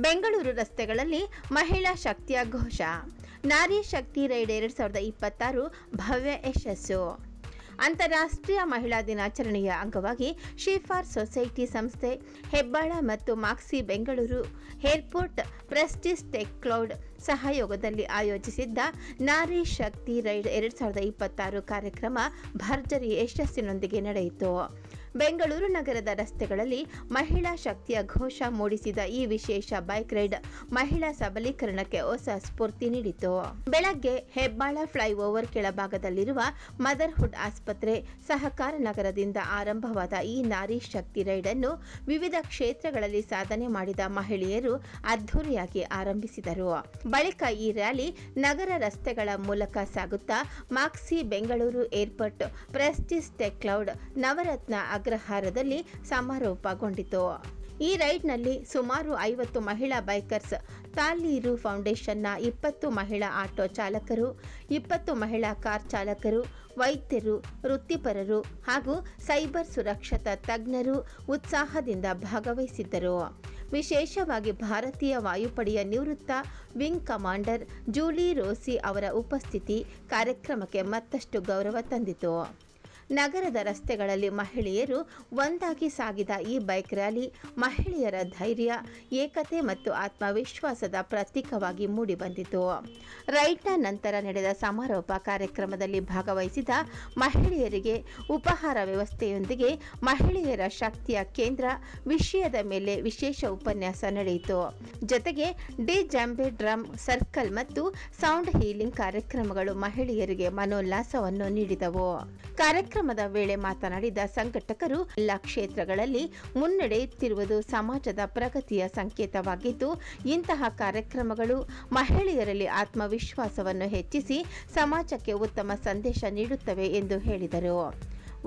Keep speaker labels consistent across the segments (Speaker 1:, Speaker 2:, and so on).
Speaker 1: ಬೆಂಗಳೂರು ರಸ್ತೆಗಳಲ್ಲಿ ಮಹಿಳಾ ಶಕ್ತಿಯ ಘೋಷ. ನಾರಿ ಶಕ್ತಿ ರೈಡ್ 2026 ಭವ್ಯ ಯಶಸ್ಸು. ಅಂತಾರಾಷ್ಟ್ರೀಯ ಮಹಿಳಾ ದಿನಾಚರಣೆಯ ಅಂಗವಾಗಿ ಶಿಫಾರ್ ಸೊಸೈಟಿ ಸಂಸ್ಥೆ, ಹೆಬ್ಬಾಳ ಮತ್ತು ಮಾಕ್ಸಿ Bengaluru airport Prestige tech cloud ಸಹಯೋಗದಲ್ಲಿ ಆಯೋಜಿಸಿದ್ದ ನಾರಿ ಶಕ್ತಿ ರೈಡ್ 2026 ಕಾರ್ಯಕ್ರಮ ಭರ್ಜರಿ ಯಶಸ್ಸಿನೊಂದಿಗೆ ನಡೆಯಿತು. ಬೆಂಗಳೂರು ನಗರದ ರಸ್ತೆಗಳಲ್ಲಿ ಮಹಿಳಾ ಶಕ್ತಿಯ ಘೋಷ ಮೂಡಿಸಿದ ಈ ವಿಶೇಷ ಬೈಕ್ ರೈಡ್ ಮಹಿಳಾ ಸಬಲೀಕರಣಕ್ಕೆ ಹೊಸ ಸ್ಫೂರ್ತಿ ನೀಡಿತು. ಬೆಳಗ್ಗೆ ಹೆಬ್ಬಾಳ ಫ್ಲೈಓವರ್ ಕೆಳಭಾಗದಲ್ಲಿರುವ ಮದರ್ಹುಡ್ ಆಸ್ಪತ್ರೆ ಸಹಕಾರ ನಗರದಿಂದ ಆರಂಭವಾದ ಈ ನಾರಿ ಶಕ್ತಿ ರೈಡ್ ಅನ್ನು ವಿವಿಧ ಕ್ಷೇತ್ರಗಳಲ್ಲಿ ಸಾಧನೆ ಮಾಡಿದ ಮಹಿಳೆಯರು ಅದ್ಧೂರಿಯಾಗಿ ಆರಂಭಿಸಿದರು. ಬಳಿಕ ಈ ರ್ಯಾಲಿ ನಗರ ರಸ್ತೆಗಳ ಮೂಲಕ ಸಾಗುತ್ತಾ ಮಾಕ್ಸಿ Bengaluru airport Prestige tech cloud Navaratna ಅಗ್ರಹಾರದಲ್ಲಿ ಸಮಾರೋಪಗೊಂಡಿತು. ಈ ರೈಡ್ನಲ್ಲಿ ಸುಮಾರು 50 ಮಹಿಳಾ ಬೈಕರ್ಸ್, ತಾಲೀರು ಫೌಂಡೇಶನ್ನ 20 ಮಹಿಳಾ ಆಟೋ ಚಾಲಕರು, 20 ಮಹಿಳಾ ಕಾರ್ ಚಾಲಕರು, ವೈದ್ಯರು, ವೃತ್ತಿಪರರು ಹಾಗೂ ಸೈಬರ್ ಸುರಕ್ಷತಾ ತಜ್ಞರು ಉತ್ಸಾಹದಿಂದ ಭಾಗವಹಿಸಿದ್ದರು. ವಿಶೇಷವಾಗಿ ಭಾರತೀಯ ವಾಯುಪಡೆಯ ನಿವೃತ್ತ ವಿಂಗ್ ಕಮಾಂಡರ್ ಜೂಲಿ ರೋಸಿ ಅವರ ಉಪಸ್ಥಿತಿ ಕಾರ್ಯಕ್ರಮಕ್ಕೆ ಮತ್ತಷ್ಟು ಗೌರವ ತಂದಿತು. ನಗರದ ರಸ್ತೆಗಳಲ್ಲಿ ಮಹಿಳೆಯರು ಒಂದಾಗಿ ಸಾಗಿದ ಈ ಬೈಕ್ ರ್ಯಾಲಿ ಮಹಿಳೆಯರ ಧೈರ್ಯ, ಏಕತೆ ಮತ್ತು ಆತ್ಮವಿಶ್ವಾಸದ ಪ್ರತೀಕವಾಗಿ ಮೂಡಿಬಂದಿತು. ರೈಡ್ನ ನಂತರ ನಡೆದ ಸಮಾರೋಪ ಕಾರ್ಯಕ್ರಮದಲ್ಲಿ ಭಾಗವಹಿಸಿದ ಮಹಿಳೆಯರಿಗೆ ಉಪಹಾರ ವ್ಯವಸ್ಥೆಯೊಂದಿಗೆ ಮಹಿಳೆಯರ ಶಕ್ತಿಯ ಕೇಂದ್ರ ವಿಷಯದ ಮೇಲೆ ವಿಶೇಷ ಉಪನ್ಯಾಸ ನಡೆಯಿತು. ಜೊತೆಗೆ ಡಿ-ಜಾಂಬೆ ಡ್ರಮ್ ಸರ್ಕಲ್ ಮತ್ತು ಸೌಂಡ್ ಹೀಲಿಂಗ್ ಕಾರ್ಯಕ್ರಮಗಳು ಮಹಿಳೆಯರಿಗೆ ಮನೋಲ್ಲಾಸವನ್ನು ನೀಡಿದವು. ಕಾರ್ಯಕ್ರಮದ ವೇಳೆ ಮಾತನಾಡಿದ ಸಂಘಟಕರು, ಎಲ್ಲ ಕ್ಷೇತ್ರಗಳಲ್ಲಿ ಮುನ್ನಡೆಯುತ್ತಿರುವುದು ಸಮಾಜದ ಪ್ರಗತಿಯ ಸಂಕೇತವಾಗಿದ್ದು, ಇಂತಹ ಕಾರ್ಯಕ್ರಮಗಳು ಮಹಿಳೆಯರಲ್ಲಿ ಆತ್ಮವಿಶ್ವಾಸವನ್ನು ಹೆಚ್ಚಿಸಿ ಸಮಾಜಕ್ಕೆ ಉತ್ತಮ ಸಂದೇಶ ನೀಡುತ್ತವೆ ಎಂದು ಹೇಳಿದರು.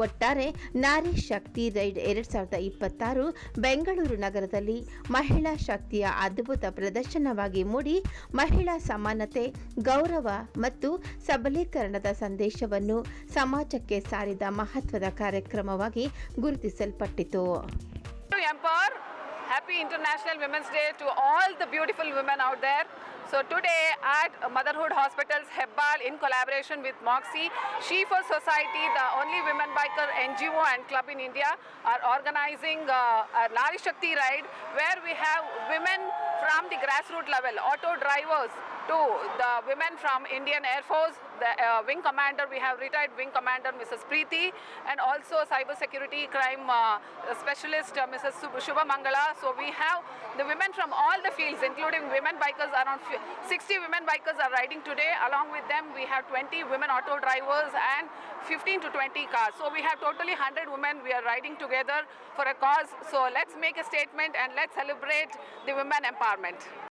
Speaker 1: ಒಟ್ಟಾರೆ ನಾರಿ ಶಕ್ತಿ ರೈಡ್ 2026 ಬೆಂಗಳೂರು ನಗರದಲ್ಲಿ ಮಹಿಳಾ ಶಕ್ತಿಯ ಅದ್ಭುತ ಪ್ರದರ್ಶನವಾಗಿ ಮೂಡಿ ಮಹಿಳಾ ಸಮಾನತೆ, ಗೌರವ ಮತ್ತು ಸಬಲೀಕರಣದ ಸಂದೇಶವನ್ನು ಸಮಾಜಕ್ಕೆ ಸಾರಿದ ಮಹತ್ವದ ಕಾರ್ಯಕ್ರಮವಾಗಿ ಗುರುತಿಸಲ್ಪಟ್ಟಿತು.
Speaker 2: Happy International Women's Day to all the beautiful women out there. So today at Motherhood Hospitals Hebbal, in collaboration with Moxie, She-For Society, the only women biker NGO and club in India, are organizing a Nari Shakti ride where we have women from the grassroots level, auto drivers to the women from Indian Air Force, the wing commander, we have retired wing commander Mrs. Preeti, and also cyber security crime specialist Mrs. Shubha Mangala. So we have the women from all the fields, including women bikers. Around 60 women bikers are riding today. Along with them, we have 20 women auto drivers and 15 to 20 cars. So we have totally 100 women. We are riding together for a cause. So let's make a statement and let's celebrate the women empowerment.